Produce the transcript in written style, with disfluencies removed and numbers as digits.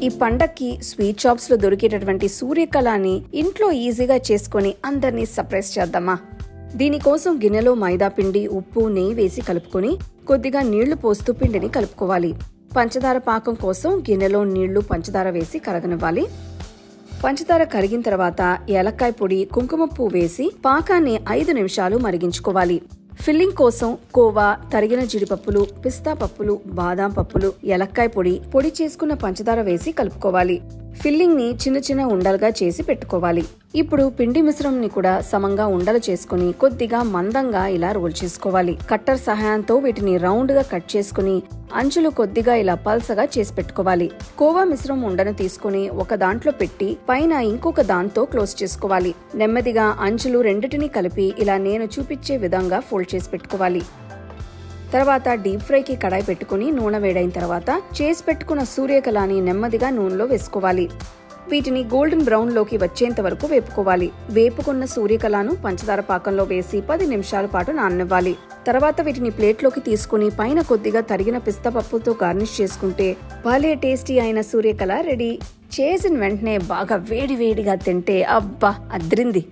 ఈ పండక్కి sweet shops లో దొరికేటటువంటి సూర్యకళని ఇంట్లో ఈజీగా చేసుకుని అందరినీ సర్ప్రైజ్ చేద్దామా? దీనికోసం గిన్నెలో మైదా పిండి, ఉప్పు, నెయ్యి వేసి కలుపుకొని కొద్దిగా నీళ్లు పోస్తూ పిండిని కలుపుకోవాలి. పంచదార పాకం కోసం గిన్నెలో నీళ్లు, పంచదార వేసి కరగనివ్వాలి. పంచదార కరిగిన తర్వాత ఏలక్కాయ పొడి, కుంకుమ పువ్వు వేసి పాకాన్ని 5 నిమిషాలు మరిగించుకోవాలి. ఫిల్లింగ్ కోసం కోవా, తరిగిన జీడిపప్పులు, పిస్తా పప్పులు, బాదాం పప్పులు, ఏలక్కాయ పొడి చేసుకున్న పంచదార వేసి కలుపుకోవాలి. ఫిల్లింగ్ ని చిన్న చిన్న ఉండలుగా చేసి పెట్టుకోవాలి. ఇప్పుడు పిండి మిశ్రమంని కూడా సమంగా ఉండలు చేసుకుని కొద్దిగా మందంగా ఇలా రోల్ చేసుకోవాలి. కట్టర్ సహాయంతో వీటిని రౌండ్ గా కట్ చేసుకుని అంచులు కొద్దిగా ఇలా పల్సగా చేసి పెట్టుకోవాలి. కోవా మిశ్రమం ఉండను తీసుకుని ఒక దాంట్లో పెట్టి పైన ఇంకొక దాంతో క్లోజ్ చేసుకోవాలి. నెమ్మదిగా అంచులు రెండిటిని కలిపి ఇలా నేను చూపించే విధంగా ఫోల్డ్ చేసి పెట్టుకోవాలి. తర్వాత డీప్ ఫ్రైకి కడాయి పెట్టుకుని నూనె వేడైన తర్వాత చేసి పెట్టుకున్న సూర్యకళని నెమ్మదిగా నూనెలో వేసుకోవాలి. వీటిని గోల్డెన్ బ్రౌన్ లోకి వచ్చేంత వరకు వేపుకోవాలి. వేపుకున్న సూర్యకళను పంచదార పాకంలో వేసి 10 నిమిషాల పాటు నాననివ్వాలి. తర్వాత వీటిని ప్లేట్లోకి తీసుకుని పైన కొద్దిగా తరిగిన పిస్తా పప్పుతో గార్నిష్ చేసుకుంటే భలే టేస్టీ అయిన సూర్యకళ రెడీ. చేసిన వెంటనే బాగా వేడివేడిగా తింటే అబ్బా అద్రింది.